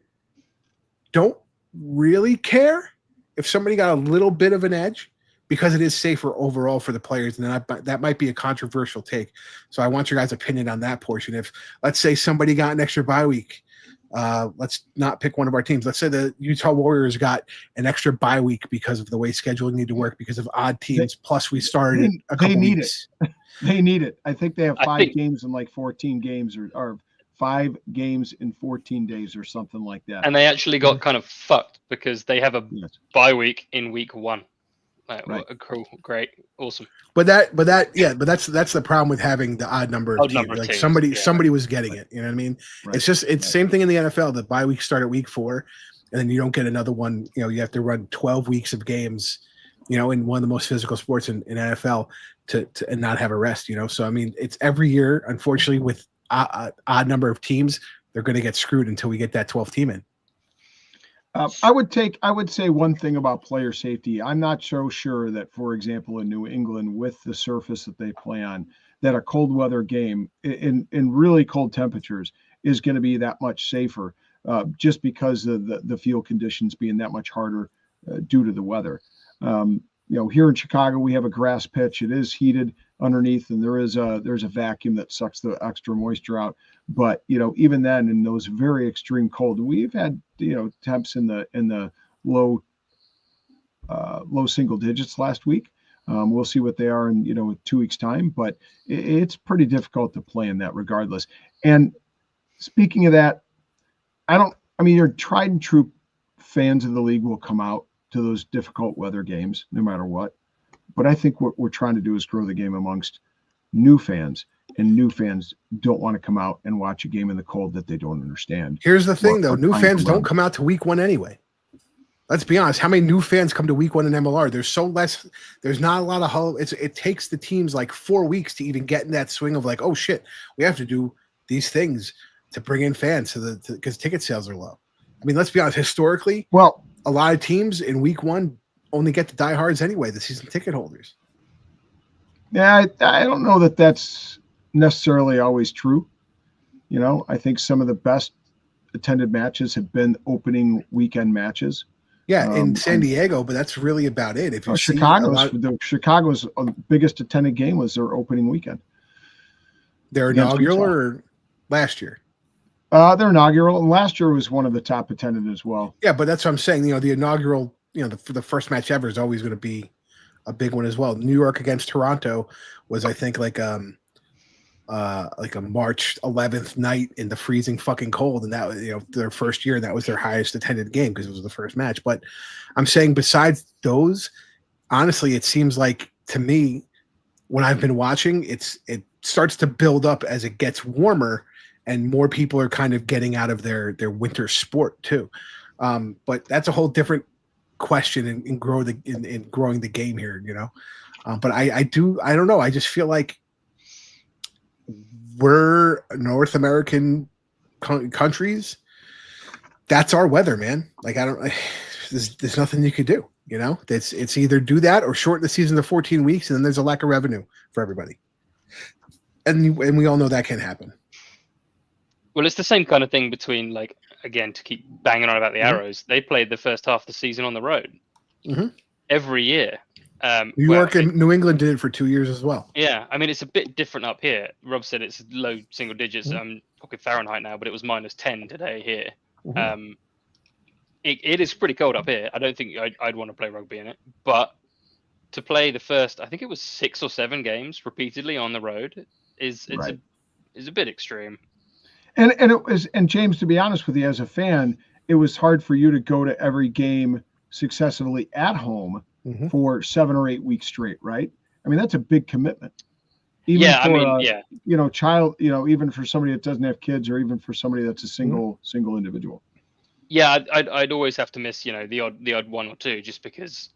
don't really care if somebody got a little bit of an edge because it is safer overall for the players. And that might be a controversial take. So I want your guys' opinion on that portion. If, let's say, somebody got an extra bye week, let's not pick one of our teams. Let's say the Utah Warriors got an extra bye week because of the way scheduling need to work because of odd teams. Plus we started a couple weeks. They need it. I think they have 5 games in like 14 games or 5 games in 14 days or something like that. And they actually got kind of fucked because they have a bye week in week 1. Right. Cool, great, awesome. But that's the problem with having the odd number of teams. Like somebody was getting it. You know what I mean? Right. It's the same thing in the NFL. The bye weeks start at week 4, and then you don't get another one. You have to run 12 weeks of games in one of the most physical sports in NFL to and not have a rest, So, I mean, it's every year, unfortunately, with odd number of teams, they're going to get screwed until we get that 12th team in. I would say one thing about player safety. I'm not so sure that, for example, in New England, with the surface that they play on, that a cold weather game in really cold temperatures is going to be that much safer, just because of the field conditions being that much harder due to the weather. Here in Chicago, we have a grass pitch. It is heated underneath, and there's a vacuum that sucks the extra moisture out. But even then, in those very extreme cold, we've had temps in the low single digits last week. We'll see what they are in 2 weeks' time, but it's pretty difficult to play in that regardless. And speaking of that, your tried and true fans of the league will come out to those difficult weather games no matter what. But I think what we're trying to do is grow the game amongst new fans, and new fans don't want to come out and watch a game in the cold that they don't understand. Here's the thing, though. New fans don't come out to week 1 anyway. Let's be honest. How many new fans come to week 1 in MLR? There's not a lot of it takes the teams like 4 weeks to even get in that swing of like, oh shit, we have to do these things to bring in fans because ticket sales are low. I mean, let's be honest. Historically, a lot of teams in week 1 only get the diehards anyway, the season ticket holders. Yeah, I don't know that that's necessarily always true. I think some of the best attended matches have been opening weekend matches. Yeah, in San Diego, but that's really about it. If you Chicago's biggest attended game was their opening weekend. Their inaugural or last year? Their inaugural, and last year was one of the top attended as well. Yeah, but that's what I'm saying. The inaugural, the first match ever is always going to be a big one as well. New York against Toronto was, I think, like a March 11th night in the freezing fucking cold, and that was their first year, and that was their highest attended game because it was the first match. But I'm saying besides those, honestly, it seems like to me when I've been watching, it starts to build up as it gets warmer, and more people are kind of getting out of their winter sport too. But that's a whole different question in growing the game here, But I don't know. I just feel like we're North American countries. That's our weather, man. Like there's nothing you could do. It's either do that or shorten the season to 14 weeks, and then there's a lack of revenue for everybody. And we all know that can happen. Well, it's the same kind of thing between, like, again, to keep banging on about the Arrows, they played the first half of the season on the road every year. New York and New England did it for 2 years as well. Yeah, I mean, it's a bit different up here. Rob said it's low single digits. I'm talking Fahrenheit now, but it was -10 today here. It is pretty cold up here. I don't think I'd want to play rugby in it, but to play the first, I think it was 6 or 7 games repeatedly on the road is a bit extreme. And James, to be honest with you, as a fan, it was hard for you to go to every game successively at home for 7 or 8 weeks straight, right? I mean, that's a big commitment. Even child, even for somebody that doesn't have kids, or even for somebody that's a single individual. Yeah, I'd always have to miss, the odd 1 or 2, just because,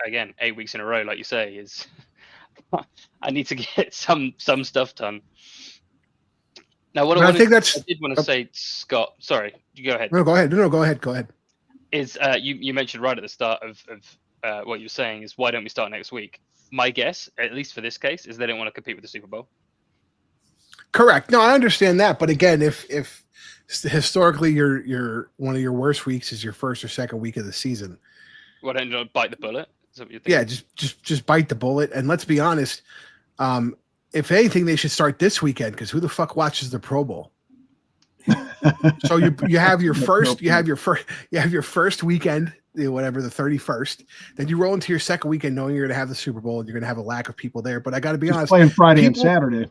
again, 8 weeks in a row, like you say, is I need to get some stuff done. Now, I did want to say, Scott. Sorry, you go ahead. No, go ahead. No, go ahead. Go ahead. Is you mentioned right at the start of what you're saying is, why don't we start next week? My guess, at least for this case, is they don't want to compete with the Super Bowl. Correct. No, I understand that, but again, if historically your one of your worst weeks is your first or second week of the season, well, don't you bite the bullet? Is that what you're thinking? Yeah, just bite the bullet, and let's be honest. If anything, they should start this weekend, because who the fuck watches the Pro Bowl? So you have your first weekend, whatever, the 31st. Then you roll into your second weekend knowing you're going to have the Super Bowl and you're going to have a lack of people there. But I got to be honest, playing Friday and Saturday.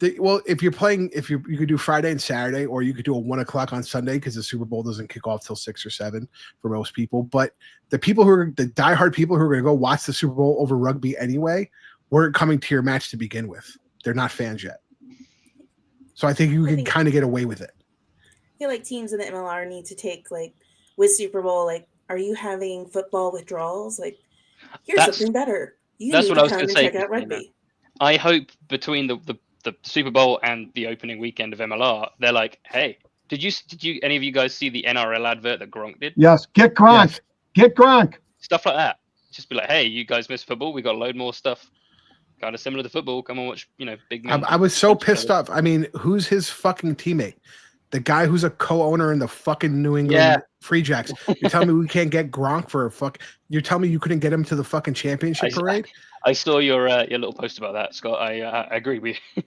If you're playing, you could do Friday and Saturday, or you could do a 1 o'clock on Sunday, because the Super Bowl doesn't kick off till 6 or 7 for most people. But the diehard people who are going to go watch the Super Bowl over rugby anyway weren't coming to your match to begin with. They're not fans yet. So I think you can kind of get away with it. I feel like teams in the MLR need to take, like, with Super Bowl, like, are you having football withdrawals? Like, Here's something better. You need to come and check out rugby. I hope between the Super Bowl and the opening weekend of MLR, they're like, hey, did you any of you guys see the NRL advert that Gronk did? Yes, get Gronk. Yes. Get Gronk. Stuff like that. Just be like, hey, you guys missed football. We got a load more stuff. Kind of similar to football. Come and watch, big men. I was so pissed off. I mean, who's his fucking teammate? The guy who's a co-owner in the fucking New England Free Jacks. You're telling me we can't get Gronk for a fuck? You're telling me you couldn't get him to the fucking championship parade? I saw your little post about that, Scott. I agree with you.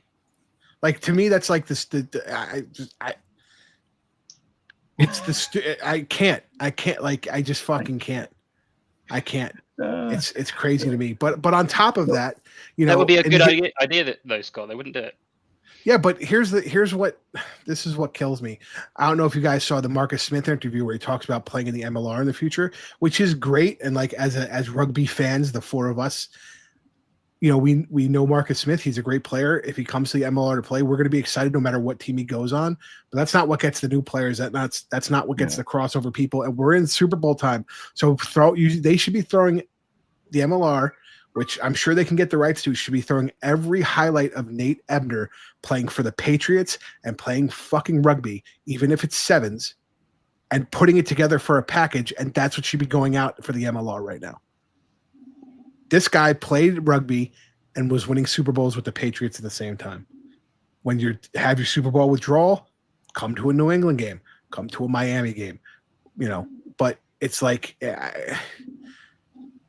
Like, to me, that's like this. I can't. Like, I just fucking can't. I can't. It's crazy to me. But on top of that, that would be a good idea, though, Scott. They wouldn't do it. Yeah, but this is what kills me. I don't know if you guys saw the Marcus Smith interview where he talks about playing in the MLR in the future, which is great. And like as rugby fans, the four of us, we know Marcus Smith. He's a great player. If he comes to the MLR to play, we're going to be excited no matter what team he goes on. But that's not what gets the new players. That's not what gets the crossover people. And we're in Super Bowl time, so they should be throwing the MLR, which I'm sure they can get the rights to, should be throwing every highlight of Nate Ebner playing for the Patriots and playing fucking rugby, even if it's sevens, and putting it together for a package. And that's what should be going out for the MLR right now. This guy played rugby and was winning Super Bowls with the Patriots at the same time. When you have your Super Bowl withdrawal, come to a New England game, come to a Miami game, but it's like,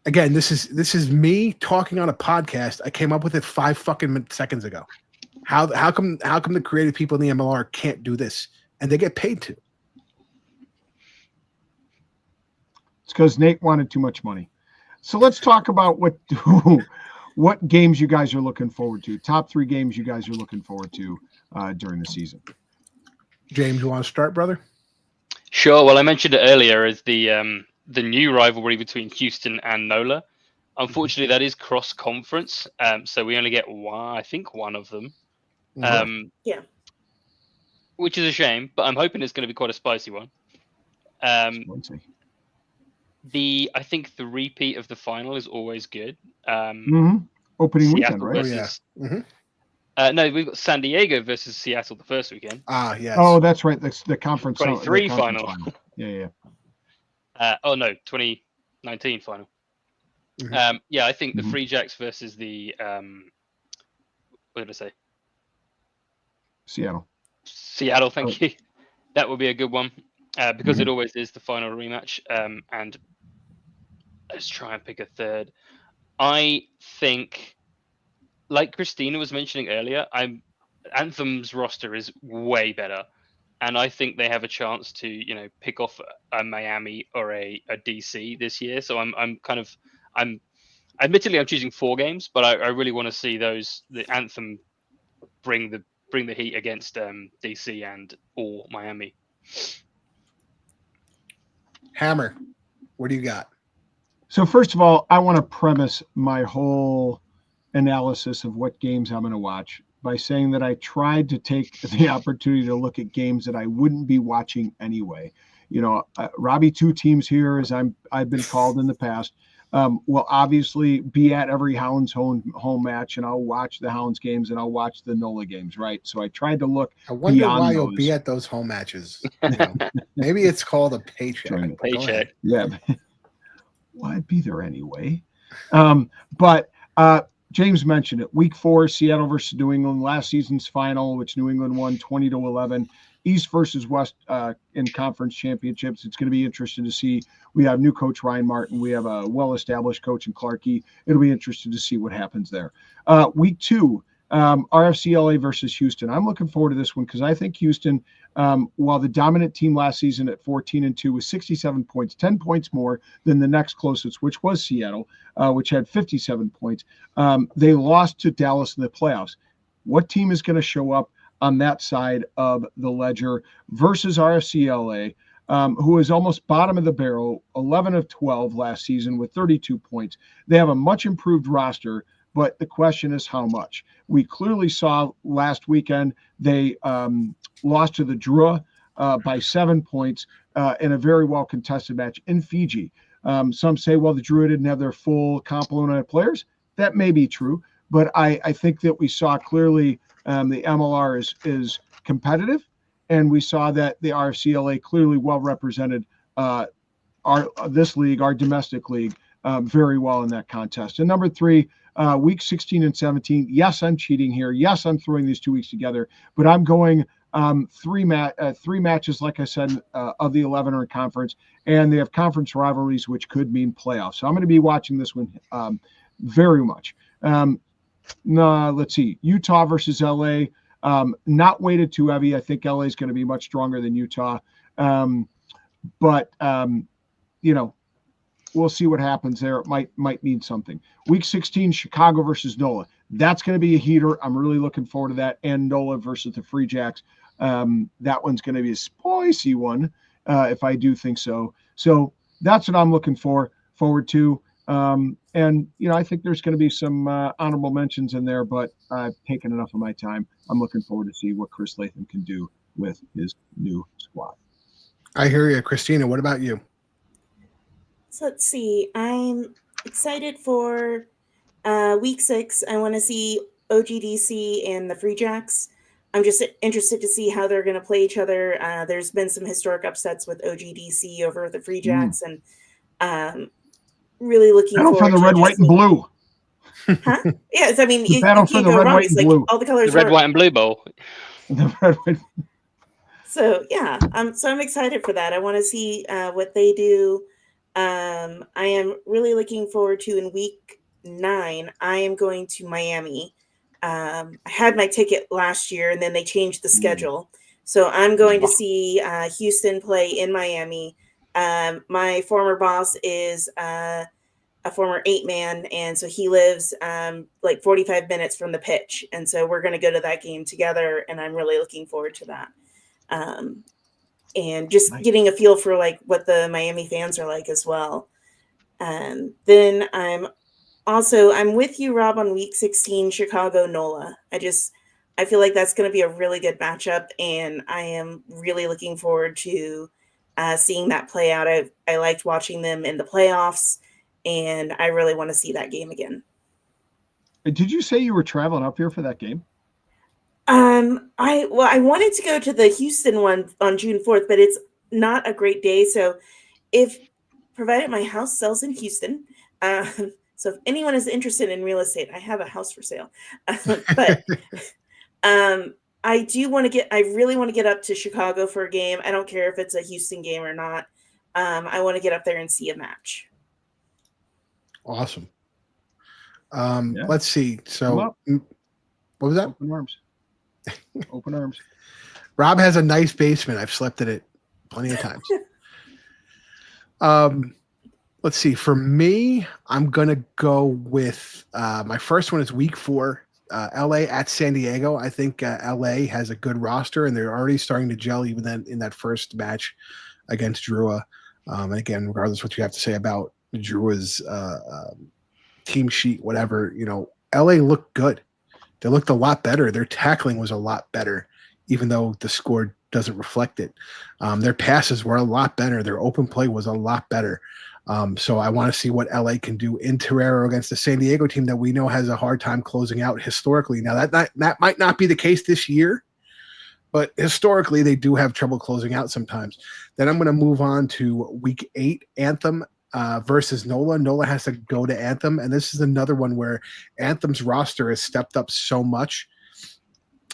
again, this is me talking on a podcast. I came up with it 5 fucking seconds ago. How come the creative people in the MLR can't do this and they get paid to? It's because Nate wanted too much money. So let's talk about what games you guys are looking forward to. Top 3 games you guys are looking forward to during the season. James, you want to start, brother? Sure. Well, I mentioned it earlier as the new rivalry between Houston and NOLA. Unfortunately, that is cross-conference, so we only get one of them. Which is a shame, but I'm hoping it's going to be quite a spicy one. I think the repeat of the final is always good. Opening Seattle weekend, right? Versus, no, we've got San Diego versus Seattle the first weekend. Yes. Oh, that's right. That's the conference 23 final. Yeah. 2019 final. I think the Free Jacks versus the what did I say? Seattle, thank you. That would be a good one because it always is the final rematch. And let's try and pick a third. I think, like Christina was mentioning earlier, Anthem's roster is way better. And I think they have a chance to, pick off a Miami or a DC this year. So admittedly I'm choosing 4 games, but I really want to see the Anthem bring the heat against DC and or Miami. Hammer, what do you got? So first of all, I want to premise my whole analysis of what games I'm going to watch by saying that I tried to take the opportunity to look at games that I wouldn't be watching anyway. Robbie 2 teams here, as I've been called in the past, will obviously be at every Hounds home match, and I'll watch the Hounds games and I'll watch the NOLA games, right? So I tried to look. I wonder why you'll be at those home matches. Maybe it's called a paycheck. Paycheck. Yeah. Well, I'd be there anyway. But James mentioned it. Week 4, Seattle versus New England, last season's final, which New England won 20-11. East versus West in conference championships. It's going to be interesting to see. We have new coach Ryan Martin. We have a well-established coach in Clarkey. It'll be interesting to see what happens there. Week 2, RFCLA versus Houston. I'm looking forward to this one because I think Houston, while the dominant team last season at 14-2 with 67 points, 10 points more than the next closest, which was Seattle, which had 57 points. They lost to Dallas in the playoffs. What team is going to show up on that side of the ledger versus RFCLA, who is almost bottom of the barrel, 11 of 12 last season with 32 points. They have a much improved roster, but the question is how much. We clearly saw last weekend they lost to the Drua by 7 points in a very well contested match in Fiji. Some say, well, the Druid didn't have their full complement of players. That may be true, but I think that we saw clearly the MLR is competitive, and we saw that the RFCLA clearly well represented this league, our domestic league, very well in that contest. And number 3, week 16 and 17. Yes, I'm cheating here. Yes, I'm throwing these 2 weeks together, but I'm going 3 matches, like I said, of the 11 are in conference, and they have conference rivalries, which could mean playoffs. So I'm going to be watching this one very much. Let's see, Utah versus LA. Not weighted too heavy. I think LA is going to be much stronger than Utah. But we'll see what happens there. It might mean something. Week 16, Chicago versus NOLA. That's going to be a heater. I'm really looking forward to that. And NOLA versus the Free Jacks. That one's going to be a spicy one, if I do think so. So that's what I'm looking forward to. And I think there's going to be some honorable mentions in there, but I've taken enough of my time. I'm looking forward to see what Chris Latham can do with his new squad. I hear you, Christina. What about you? So let's see. I'm excited for week 6. I want to see OGDC and the Free Jacks. I'm just interested to see how they're going to play each other. There's been some historic upsets with OGDC over the Free Jacks, and really looking forward for the red, white, and blue. Huh? Yes, I mean, you battle can't for the go red, wrong. white, It's and like blue. all the colors. The red, white, and blue bowl. The red, white. So yeah, so I'm excited for that. I want to see what they do. I am really looking forward to in week 9. I am going to Miami. I had my ticket last year, and then they changed the schedule. So I'm going to see Houston play in Miami. My former boss is a former 8-man, and so he lives like 45 minutes from the pitch. And so we're going to go to that game together, and I'm really looking forward to that. And just getting a feel for like what the Miami fans are like as well. Then I'm with you, Rob, on week 16, Chicago NOLA. I feel like that's going to be a really good matchup, and I am really looking forward to seeing that play out. I liked watching them in the playoffs, and I really want to see that game again. Did you say you were traveling up here for that game? I wanted to go to the Houston one on June 4th, but it's not a great day. So provided my house sells in Houston, so if anyone is interested in real estate, I have a house for sale. But I really want to get up to Chicago for a game. I don't care if it's a Houston game or not. I want to get up there and see a match. Awesome. Let's see. So what was that? Open arms. Open arms. Rob has a nice basement. I've slept in it plenty of times. Let's see. For me, I'm going to go with my first one is week 4, LA at San Diego. I think LA has a good roster, and they're already starting to gel even then in that first match against Drua. And again, regardless of what you have to say about Drua's team sheet, whatever, LA looked good. They looked a lot better. Their tackling was a lot better, even though the score doesn't reflect it. Their passes were a lot better. Their open play was a lot better. So I want to see what LA can do in Torero against the San Diego team that we know has a hard time closing out historically. Now, that might not be the case this year, but historically they do have trouble closing out sometimes. Then I'm going to move on to week 8, Anthem versus NOLA. NOLA has to go to Anthem, and this is another one where Anthem's roster has stepped up so much.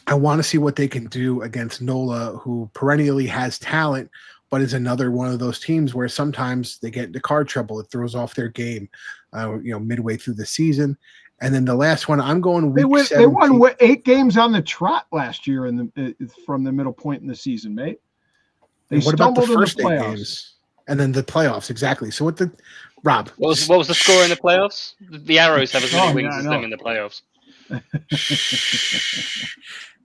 I want to see what they can do against NOLA, who perennially has talent, but is another one of those teams where sometimes they get into card trouble. It throws off their game, midway through the season. And then the last one, I'm going week 17. They won 8 games on the trot last year from the middle point in the season, mate. They what about the stumbled first in the 8 playoffs. games? And then the playoffs, exactly. So Rob? What was the score in the playoffs? The Arrows have as many wins as them in the playoffs.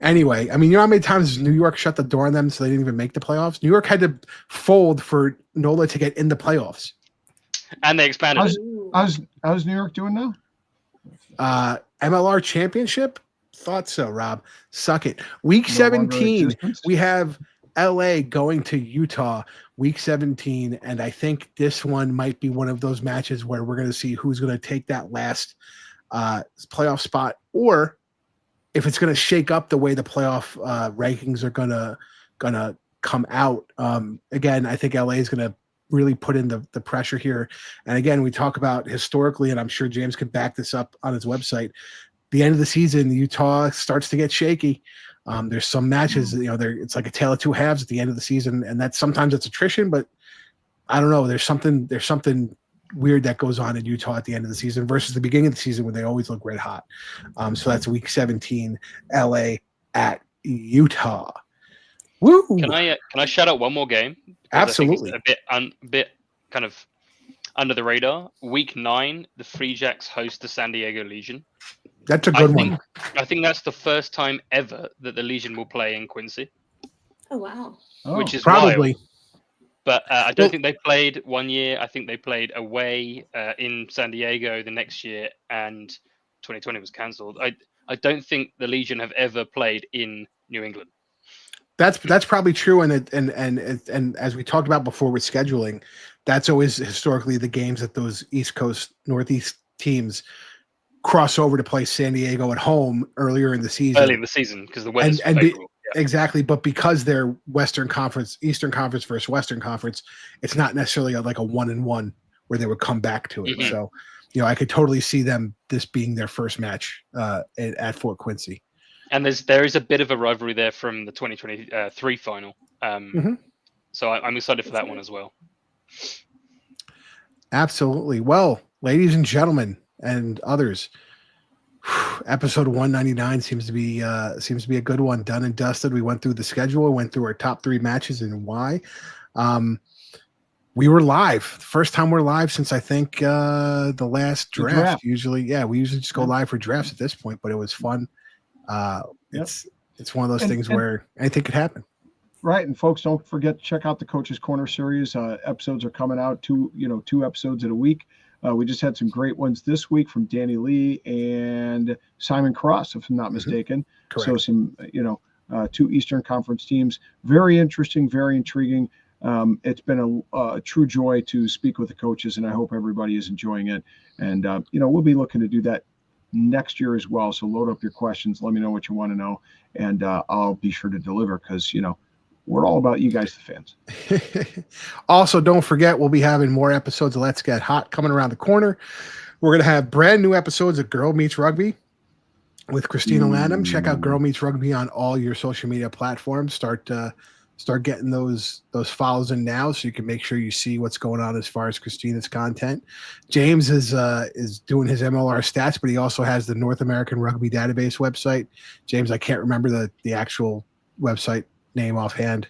Anyway, I mean, you know how many times New York shut the door on them so they didn't even make the playoffs? New York had to fold for NOLA to get in the playoffs. And they expanded it. How's New York doing now? MLR Championship? Thought so, Rob. Suck it. Week 17, we have LA going to Utah week 17. And I think this one might be one of those matches where we're going to see who's going to take that last playoff spot, or if it's going to shake up the way the playoff rankings are going to come out. Again, I think LA is going to really put in the pressure here. And again, we talk about historically, and I'm sure James can back this up on his website, the end of the season, Utah starts to get shaky. There's some matches, it's like a tale of two halves at the end of the season, and that sometimes it's attrition, but I don't know. There's something weird that goes on in Utah at the end of the season versus the beginning of the season when they always look red hot. So that's week 17, LA at Utah. Woo! Can I shout out one more game? Absolutely. I think it's a bit kind of under the radar. Week 9, the Free Jacks host the San Diego Legion. That's a good one. I think that's the first time ever that the Legion will play in Quincy. Oh, wow. Which is probably wild. But I don't think they played one year. I think they played away in San Diego the next year, and 2020 was cancelled. I don't think the Legion have ever played in New England. That's probably true, and as we talked about before with scheduling, that's always historically the games that those East Coast, Northeast teams cross over to play San Diego at home earlier in the season. Early in the season, because the weather's favorable. Exactly, but because they're Western Conference, Eastern Conference versus Western Conference, it's not necessarily like a 1-1 where they would come back to it. Mm-hmm. So, I could totally see this being their first match at Fort Quincy. And there is a bit of a rivalry there from the 2023 final. So I'm excited for that one as well. Absolutely. Well, ladies and gentlemen and others, episode 199 seems to be a good one, done and dusted. We went through the schedule, went through our top 3 matches and why. We were live. First time we're live since I think the last draft. Usually just go live for drafts at this point, but it was fun. It's one of those things where anything could happen. Right. And folks, don't forget to check out the Coach's Corner series. Episodes are coming out 2 episodes in a week. We just had some great ones this week from Danny Lee and Simon Cross, if I'm not mistaken. Correct. So some, 2 Eastern Conference teams. Very interesting, very intriguing. It's been a true joy to speak with the coaches, and I hope everybody is enjoying it. And, we'll be looking to do that next year as well. So load up your questions. Let me know what you want to know, and I'll be sure to deliver because, we're all about you guys, the fans. Also, don't forget, we'll be having more episodes of Let's Get Hot coming around the corner. We're going to have brand new episodes of Girl Meets Rugby with Christina Lanham. Check out Girl Meets Rugby on all your social media platforms. Start getting those follows in now so you can make sure you see what's going on as far as Christina's content. James is doing his MLR stats, but he also has the North American Rugby Database website. James, I can't remember the actual website name offhand.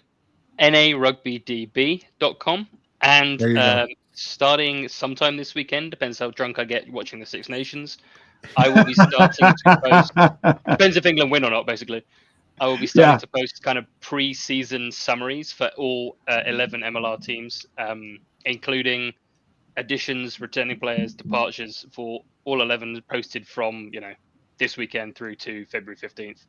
narugbydb.com. And starting sometime this weekend, depends how drunk I get watching the Six Nations, I will be starting to post, depends if England win or not, basically. I will be starting to post kind of pre-season summaries for all 11 MLR teams, including additions, returning players, departures for all 11 posted from, this weekend through to February 15th.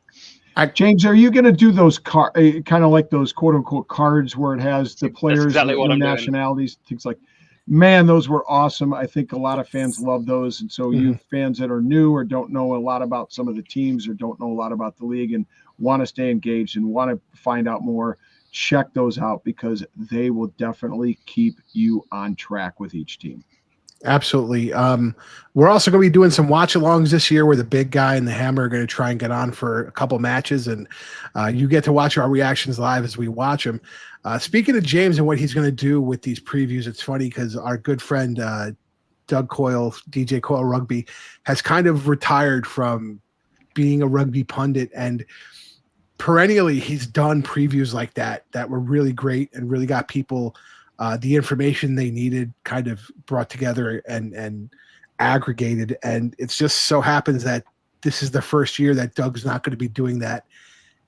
James, are you going to do those kind of like those quote unquote cards where it has the players, exactly the nationalities, things like, man, those were awesome. I think a lot of fans love those. And so you fans that are new or don't know a lot about some of the teams or don't know a lot about the league and want to stay engaged and want to find out more, check those out because they will definitely keep you on track with each team. Absolutely. We're also going to be doing some watch-alongs this year where the big guy and the Hammer are going to try and get on for a couple matches, and you get to watch our reactions live as we watch them. Speaking of James and what he's going to do with these previews, it's funny because our good friend Doug Coyle, DJ Coyle Rugby, has kind of retired from being a rugby pundit, and perennially he's done previews like that were really great and really got people the information they needed kind of brought together and aggregated. And it's just so happens that this is the first year that Doug's not going to be doing that.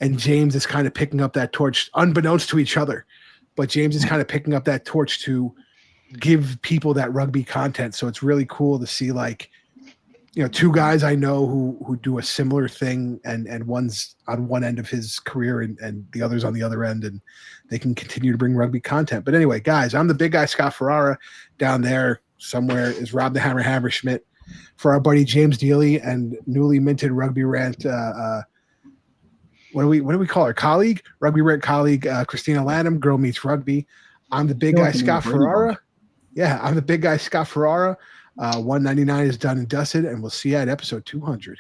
And James is kind of picking up that torch unbeknownst to each other, but James is kind of picking up that torch to give people that rugby content. So it's really cool to see two guys I know who do a similar thing, and one's on one end of his career and the other's on the other end, and they can continue to bring rugby content. But anyway, guys, I'm the big guy, Scott Ferrara. Down there somewhere is Rob the Hammer Hammerschmidt. For our buddy James Deeley and newly minted Rugby Rant, what do we call her? Colleague, Rugby Rant colleague, Christina Lanham, Girl Meets Rugby. I'm the big guy, Scott Ferrara. Yeah, I'm the big guy, Scott Ferrara. 199 is done and dusted, and we'll see you at episode 200.